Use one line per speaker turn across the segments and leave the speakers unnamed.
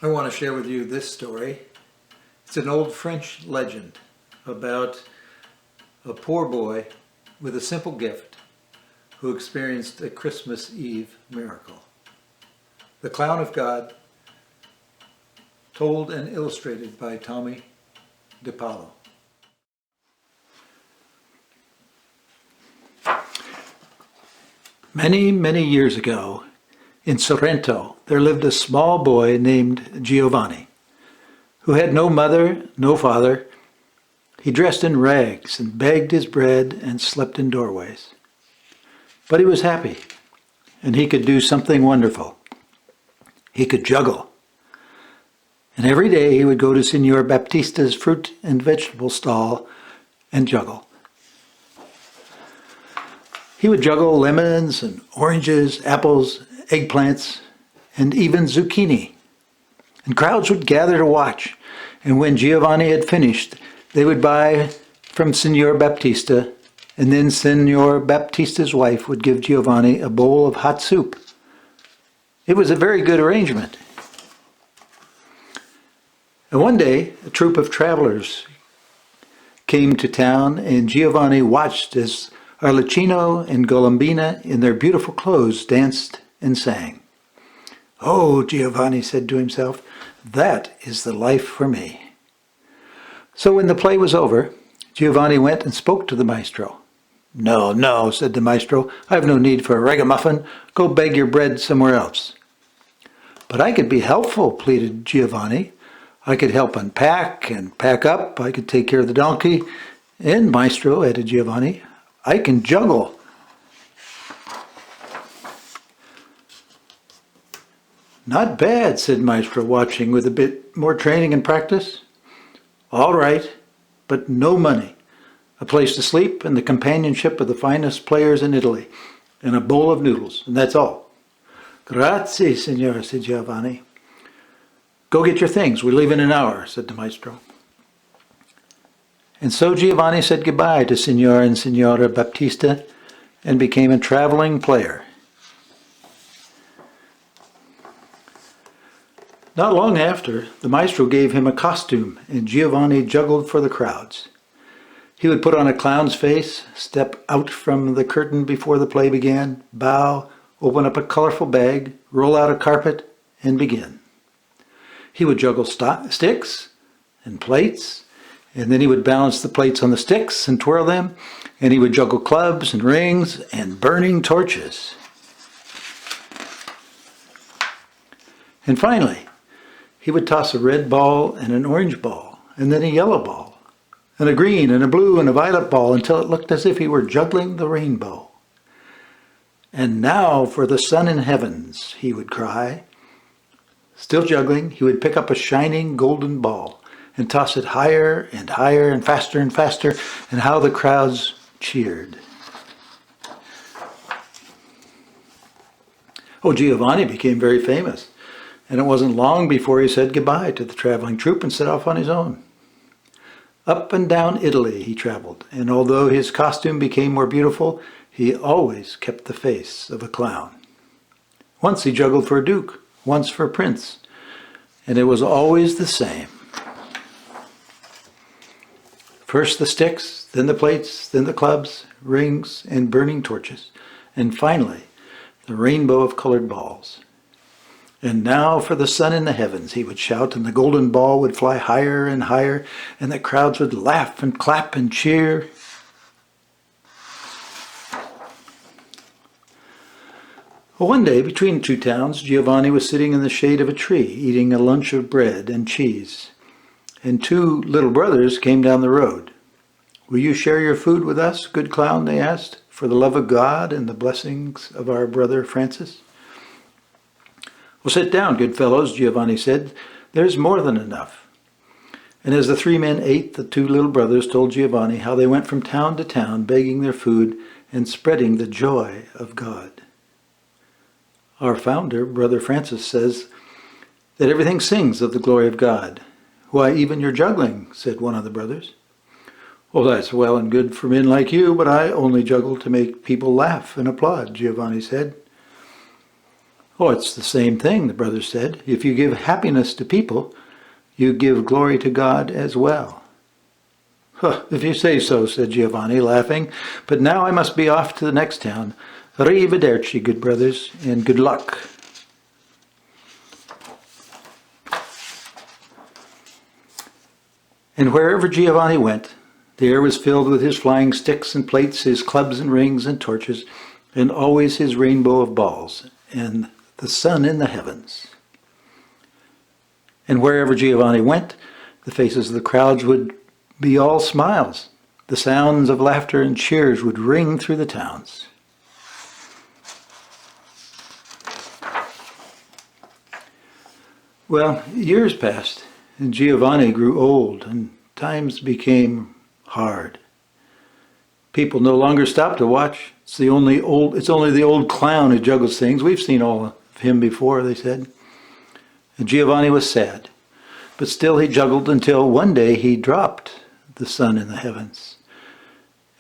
I want to share with you this story. It's an old French legend about a poor boy with a simple gift who experienced a Christmas Eve miracle. The Clown of God, told and illustrated by Tomie De Paoli. Many, many years ago, in Sorrento, there lived a small boy named Giovanni, who had no mother, no father. He dressed in rags and begged his bread and slept in doorways. But he was happy, and he could do something wonderful. He could juggle. And every day he would go to Signor Baptista's fruit and vegetable stall and juggle. He would juggle lemons and oranges, apples, eggplants, and even zucchini. And crowds would gather to watch. And when Giovanni had finished, they would buy from Signor Baptista, and then Signor Baptista's wife would give Giovanni a bowl of hot soup. It was a very good arrangement. And one day, a troop of travelers came to town, and Giovanni watched as Arlecchino and Colombina, in their beautiful clothes, danced and sang. "Oh," Giovanni said to himself, "that is the life for me." So when the play was over, Giovanni went and spoke to the maestro. "No, no," said the maestro, "I have no need for a ragamuffin. Go beg your bread somewhere else." "But I could be helpful," pleaded Giovanni. "I could help unpack and pack up. I could take care of the donkey. And, maestro," added Giovanni, "I can juggle." "Not bad," said Maestro, watching. "With a bit more training and practice." "All right, but no money. A place to sleep and the companionship of the finest players in Italy, and a bowl of noodles, and that's all." "Grazie, signore," said Giovanni. "Go get your things. We leave in an hour," said the Maestro. And so Giovanni said goodbye to Signor and Signora Baptista and became a traveling player. Not long after, the maestro gave him a costume, and Giovanni juggled for the crowds. He would put on a clown's face, step out from the curtain before the play began, bow, open up a colorful bag, roll out a carpet, and begin. He would juggle sticks and plates, and then he would balance the plates on the sticks and twirl them, and he would juggle clubs and rings and burning torches. And finally, he would toss a red ball and an orange ball, and then a yellow ball, and a green and a blue and a violet ball, until it looked as if he were juggling the rainbow. "And now for the sun in heavens," he would cry. Still juggling, he would pick up a shining golden ball and toss it higher and higher and faster, and how the crowds cheered. Oh, Giovanni became very famous. And it wasn't long before he said goodbye to the traveling troupe and set off on his own. Up and down Italy he traveled, and although his costume became more beautiful, he always kept the face of a clown. Once he juggled for a duke, once for a prince, and it was always the same. First the sticks, then the plates, then the clubs, rings, and burning torches, and finally the rainbow of colored balls. "And now for the sun in the heavens," he would shout, and the golden ball would fly higher and higher, and the crowds would laugh and clap and cheer. Well, one day, between two towns, Giovanni was sitting in the shade of a tree, eating a lunch of bread and cheese, and two little brothers came down the road. "Will you share your food with us, good clown?" they asked, "for the love of God and the blessings of our brother Francis." "Well, sit down, good fellows," Giovanni said. "There's more than enough." And as the three men ate, the two little brothers told Giovanni how they went from town to town begging their food and spreading the joy of God. Our founder, Brother Francis, says that everything sings of the glory of God. "Why, even your juggling," said one of the brothers. "Well, that's well and good for men like you, but I only juggle to make people laugh and applaud," Giovanni said. Oh, it's the same thing, the brother said. If you give happiness to people, you give glory to God as well. Huh, if you say so, said Giovanni, laughing. But now I must be off to the next town. Arrivederci, good brothers, and good luck. And wherever Giovanni went, the air was filled with his flying sticks and plates, his clubs and rings and torches, and always his rainbow of balls, and the sun in the heavens. And wherever Giovanni went, the faces of the crowds would be all smiles. The sounds of laughter and cheers would ring through the towns. Well, years passed, and Giovanni grew old, and times became hard. People no longer stop to watch. It's only the old clown who juggles things. We've seen all of him before, they said. And Giovanni was sad, but still he juggled until one day he dropped the sun in the heavens.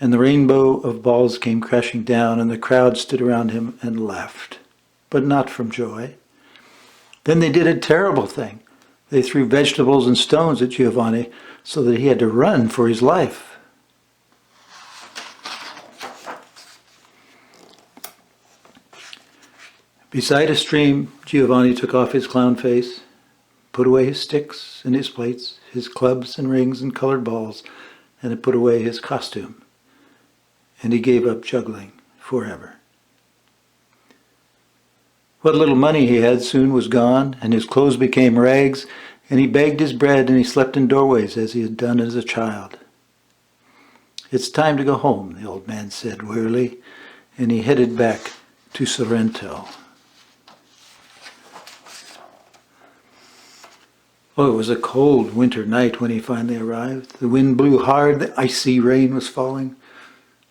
And the rainbow of balls came crashing down, and the crowd stood around him and laughed, but not from joy. Then they did a terrible thing. They threw vegetables and stones at Giovanni so that he had to run for his life. Beside a stream, Giovanni took off his clown face, put away his sticks and his plates, his clubs and rings and colored balls, and put away his costume. And he gave up juggling forever. What little money he had soon was gone, and his clothes became rags, and he begged his bread, and he slept in doorways as he had done as a child. It's time to go home, the old man said wearily, and he headed back to Sorrento. Oh, it was a cold winter night when he finally arrived. The wind blew hard, the icy rain was falling.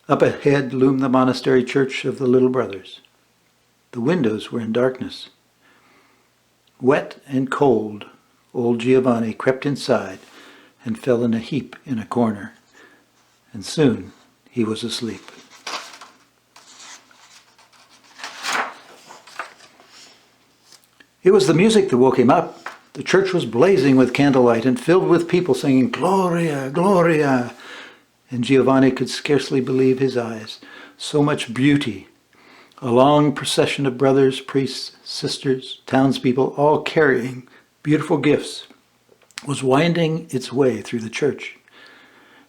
Up ahead loomed the monastery church of the Little Brothers. The windows were in darkness. Wet and cold, old Giovanni crept inside and fell in a heap in a corner. And soon he was asleep. It was the music that woke him up. The church was blazing with candlelight and filled with people singing, "Gloria, Gloria!" And Giovanni could scarcely believe his eyes. So much beauty. A long procession of brothers, priests, sisters, townspeople, all carrying beautiful gifts, was winding its way through the church.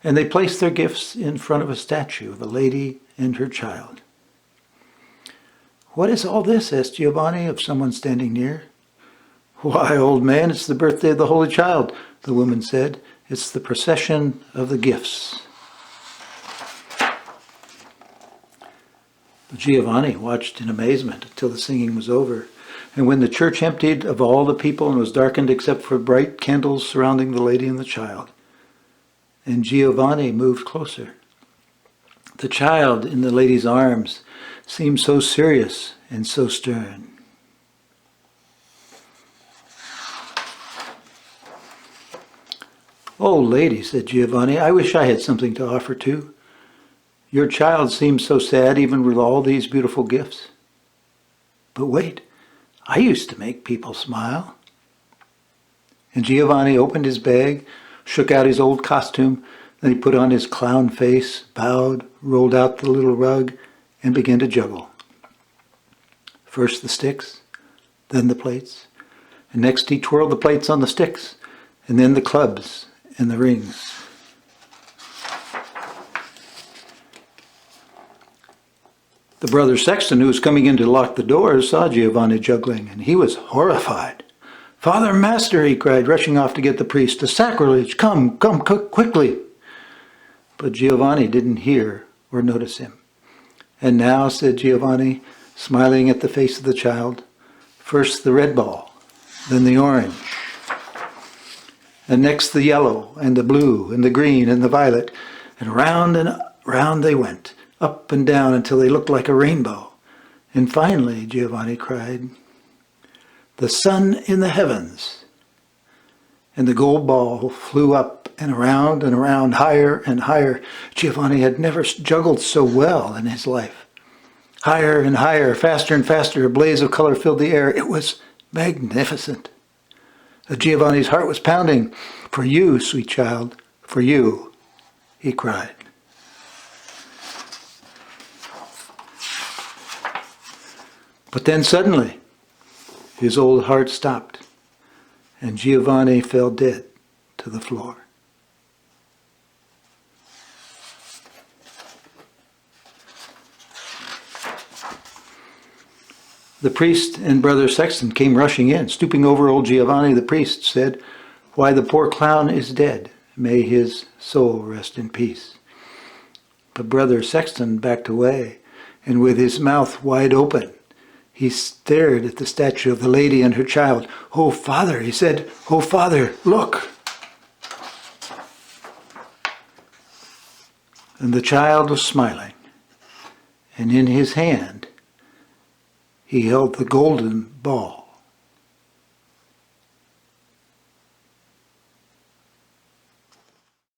And they placed their gifts in front of a statue of a lady and her child. "What is all this?" asked Giovanni of someone standing near. "Why, old man, it's the birthday of the Holy Child," the woman said. "It's the procession of the gifts." Giovanni watched in amazement until the singing was over, and when the church emptied of all the people and was darkened except for bright candles surrounding the lady and the child. And Giovanni moved closer. The child in the lady's arms seemed so serious and so stern. "Oh, lady," said Giovanni, "I wish I had something to offer too. Your child seems so sad even with all these beautiful gifts. But wait, I used to make people smile." And Giovanni opened his bag, shook out his old costume, then he put on his clown face, bowed, rolled out the little rug, and began to juggle. First the sticks, then the plates, and next he twirled the plates on the sticks, and then the clubs and the rings. The brother sexton, who was coming in to lock the doors, saw Giovanni juggling, and he was horrified. "Father, master," he cried, rushing off to get the priest, "a sacrilege! Come, quickly!" But Giovanni didn't hear or notice him. "And now," said Giovanni, smiling at the face of the child, "first the red ball, then the orange, and next the yellow, and the blue, and the green, and the violet, and round they went, up and down until they looked like a rainbow. And finally," Giovanni cried, "the sun in the heavens." And the gold ball flew up and around, higher and higher. Giovanni had never juggled so well in his life. Higher and higher, faster and faster, a blaze of color filled the air. It was magnificent. Giovanni's heart was pounding. For you, sweet child, for you, he cried. But then suddenly, his old heart stopped, and Giovanni fell dead to the floor. The priest and Brother Sexton came rushing in. Stooping over old Giovanni, the priest said, "Why, the poor clown is dead. May his soul rest in peace." But Brother Sexton backed away, and with his mouth wide open, he stared at the statue of the lady and her child. "Oh, Father," he said, "oh, Father, look." And the child was smiling, and in his hand he held the golden ball